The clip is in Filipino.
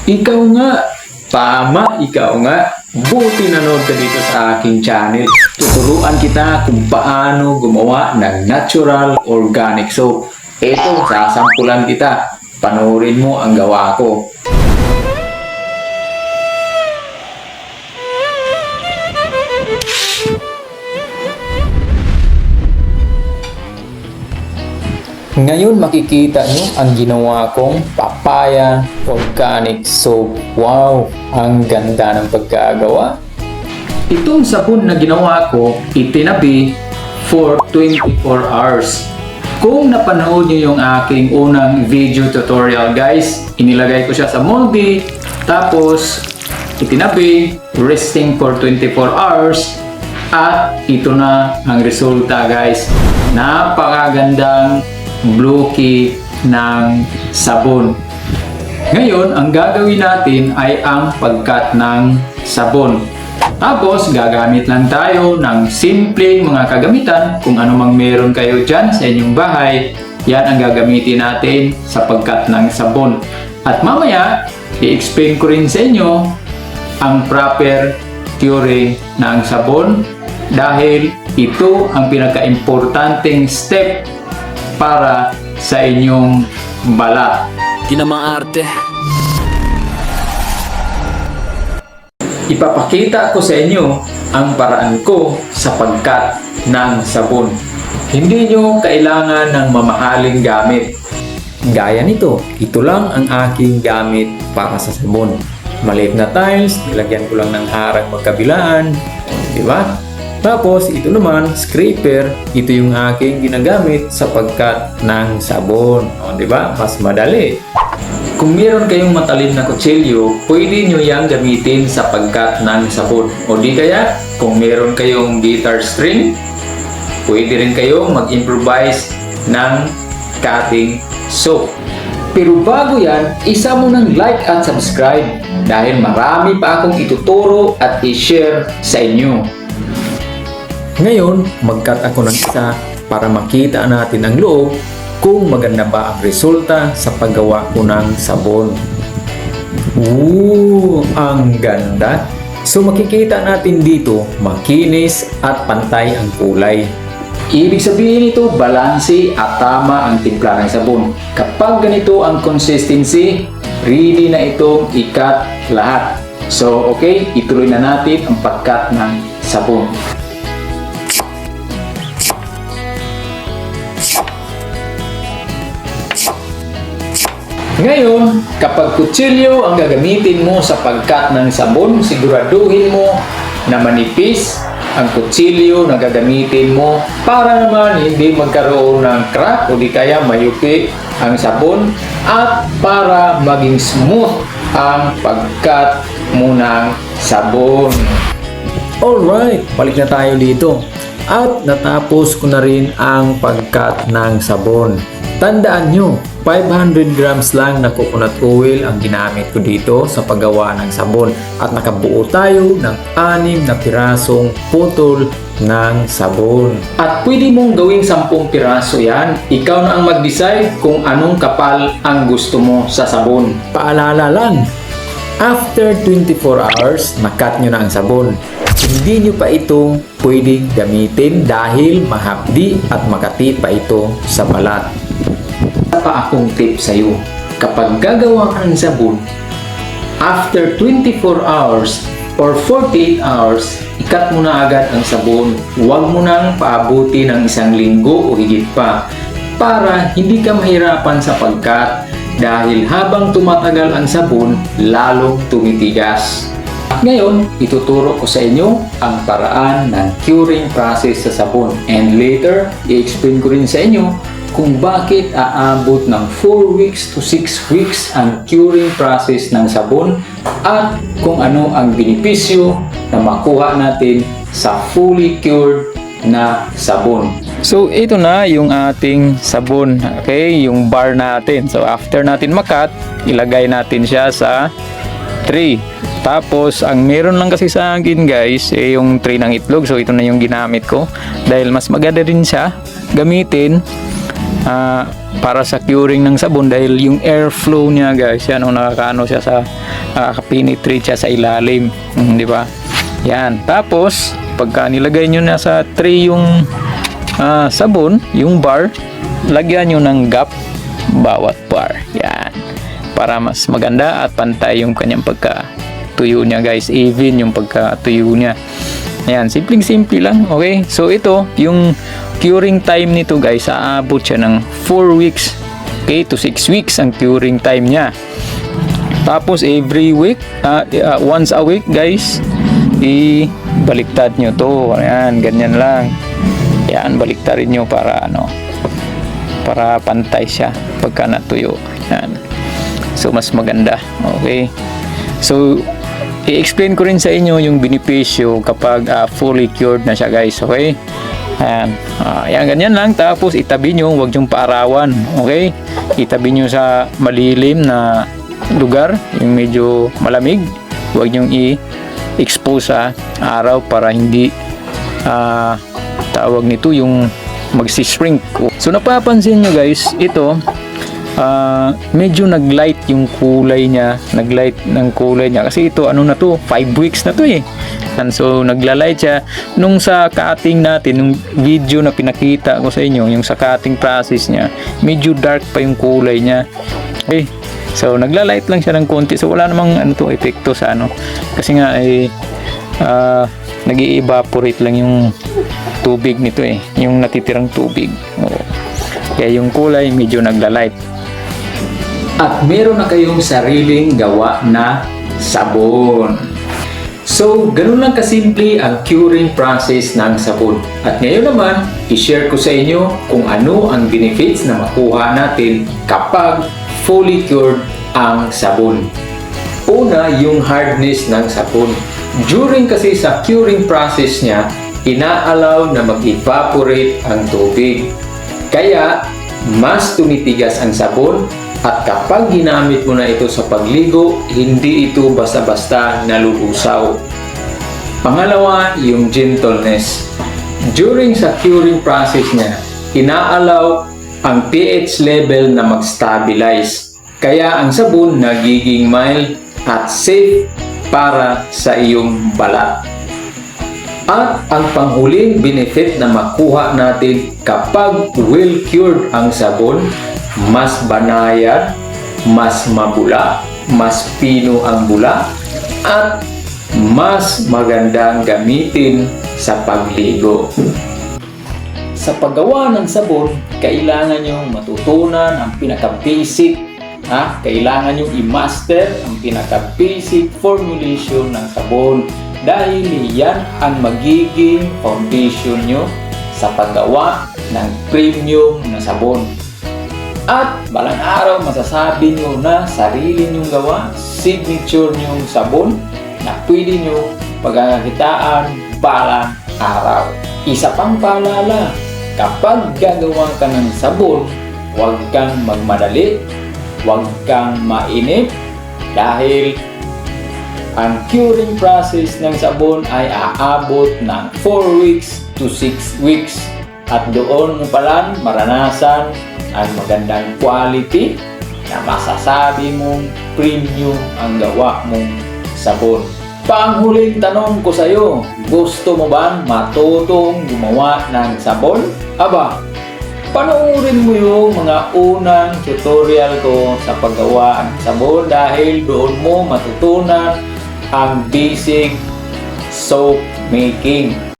Ikaw nga. Tama, ikaw nga. Buti nanood ka dito sa aking channel. Tuturuan kita kung paano gumawa ng natural organic soap. Ito, sasampulan kita. Panoorin mo ang gawa ko. Ngayon makikita nyo ang ginawa kong papaya organic soap. Wow! Ang ganda ng pagkagawa. Itong sabon na ginawa ko, itinabi for 24 hours. Kung napanood nyo yung aking unang video tutorial guys, inilagay ko siya sa moldy, tapos itinabi, resting for 24 hours, at ito na ang resulta guys. Napakagandang bulky ng sabon. Ngayon, ang gagawin natin ay ang pagkat ng sabon. Tapos, gagamit lang tayo ng simpleng mga kagamitan. Kung ano mang meron kayo dyan sa inyong bahay, yan ang gagamitin natin sa pagkat ng sabon. At mamaya, i-explain ko rin sa inyo ang proper curing ng sabon dahil ito ang pinaka-importanting step para sa inyong balat. Ginamaarte. Ipapakita ko sa inyo ang paraan ko sa pagkat ng sabon. Hindi nyo kailangan ng mamahaling gamit. Gaya nito, ito lang ang aking gamit para sa sabon. Maliit na tiles, nilagyan ko lang ng harang magkabilaan. Diba? Tapos, ito naman, scraper, ito yung aking ginagamit sa pagkat ng sabon. O, diba? Mas madali. Kung meron kayong matalim na kutsilyo, pwede nyo yang gamitin sa pagkat ng sabon. O di kaya, kung meron kayong guitar string, pwede rin kayong mag-improvise ng cutting soap. Pero bago yan, isa mo ng like at subscribe dahil marami pa akong ituturo at i-share sa inyo. Ngayon, mag-cut ako ng isa para makita natin ang loob kung maganda ba ang resulta sa paggawa ko ng sabon. Ang ganda! So makikita natin dito, makinis at pantay ang kulay. Ibig sabihin nito, balanse at tama ang timpla ng sabon. Kapag ganito ang consistency, ready na itong i-cut lahat. So okay, ituloy na natin ang pagkat ng sabon. Ngayon, kapag kutsilyo ang gagamitin mo sa pagkat ng sabon, siguraduhin mo na manipis ang kutsilyo na gagamitin mo para naman hindi magkaroon ng crack o di kaya mayupi ang sabon at para maging smooth ang pagkat mo ng sabon. Alright, balik na tayo dito. At natapos ko na rin ang pagkat ng sabon. Tandaan nyo, 500 grams lang na coconut oil ang ginamit ko dito sa paggawa ng sabon at nakabuo tayo ng 6 na pirasong putol ng sabon. At pwede mong gawing 10 piraso yan. Ikaw na ang mag-decide kung anong kapal ang gusto mo sa sabon. Paalala lang, after 24 hours, nakat nyo na ang sabon. Hindi nyo pa ito pwedeng gamitin dahil mahapdi at makati pa ito sa balat. Pa akong tip sa iyo. Kapag gagawa ka ng sabon, after 24 hours or 48 hours, ikat mo na agad ang sabon. Huwag mo nang paabuti ng 1 linggo o higit pa para hindi ka mahirapan sa pagkat dahil habang tumatagal ang sabon, lalong tumitigas. Ngayon, ituturo ko sa inyo ang paraan ng curing process sa sabon and later, i-explain ko rin sa inyo kung bakit aabot ng 4 weeks to 6 weeks ang curing process ng sabon at kung ano ang benepisyo na makuha natin sa fully cured na sabon. So ito na yung ating sabon, okay, yung bar natin. So after natin makat, ilagay natin siya sa tray. Tapos ang meron lang kasi sa akin guys yung tray ng itlog. So ito na yung ginamit ko dahil mas maganda rin siya gamitin para sa curing ng sabon dahil yung airflow niya guys, yan nakakaano siya sa penetrate siya sa ilalim, di ba? Yan. Tapos pagka nilagay nyo na sa tray yung sabon, yung bar, lagyan nyo ng gap bawat bar. Yan. Para mas maganda at pantay yung kanyang pagkatuyo niya guys, even yung pagkatuyo niya. Ayan, simpleng-simple lang. Okay, so ito yung curing time nito guys, aabot siya ng 4 weeks, okay, to 6 weeks ang curing time niya. Tapos every week, once a week guys, ibaliktad nyo to. Ayan, ganyan lang. Ayan, baliktarin nyo para para pantay siya pagka natuyo. Ayan. So mas maganda. Okay, so i-explain ko rin sa inyo yung benepisyo kapag fully cured na siya guys. Okay, ayan, ganyan lang. Tapos itabi nyo, huwag nyong paarawan. Okay, itabi nyo sa malilim na lugar, yung medyo malamig. Huwag nyong i-expose sa araw para hindi tawag nito yung magsishrink. So napapansin nyo guys, ito medyo naglight yung kulay niya, naglight ng kulay niya kasi ito na to, 5 weeks na to and so naglalight siya. Nung sa cutting natin, nung video na pinakita ko sa inyo, yung sa cutting process niya, medyo dark pa yung kulay niya. Okay, so naglalight lang siya ng konti, so wala namang epekto sa kasi nga nag-evaporate lang yung tubig nito yung natitirang tubig. Kaya yung kulay medyo naglalight. At meron na kayong sariling gawa na sabon. So, ganun lang kasimple ang curing process ng sabon. At ngayon naman, i-share ko sa inyo kung ano ang benefits na makuha natin kapag fully cured ang sabon. Una, yung hardness ng sabon. During kasi sa curing process niya, ina-allow na mag-evaporate ang tubig. Kaya, mas tumitigas ang sabon. At kapag ginamit mo na ito sa pagligo, hindi ito basta-basta nalulusaw. Pangalawa, yung gentleness. During sa curing process niya, ina-allow ang pH level na mag-stabilize. Kaya ang sabon nagiging mild at safe para sa iyong balat. At ang panghuling benefit na makuha natin kapag well cured ang sabon, mas banayad, mas mabula, mas pino ang bula, at mas magandang gamitin sa pagligo. Sa paggawa ng sabon, kailangan nyo matutunan ang pinaka-basic, kailangan nyo i-master ang pinaka-basic formulation ng sabon dahil yan ang magiging foundation nyo sa paggawa ng premium na sabon. At balang araw masasabi nyo na sarili nyong gawa, signature nyong sabon na pwede nyo pagkakakitaan balang araw. Isa pang paalala, kapag gagawa ka ng sabon, huwag kang magmadali, huwag kang mainip dahil ang curing process ng sabon ay aabot ng 4 weeks to 6 weeks. At doon mo palang maranasan ang magandang quality na masasabi mong premium ang gawa mong sabon. Panghuling tanong ko sa iyo, gusto mo bang matutong gumawa ng sabon? Aba, panoorin mo yung mga unang tutorial ko sa paggawa ng sabon dahil doon mo matutunan ang basic soap making.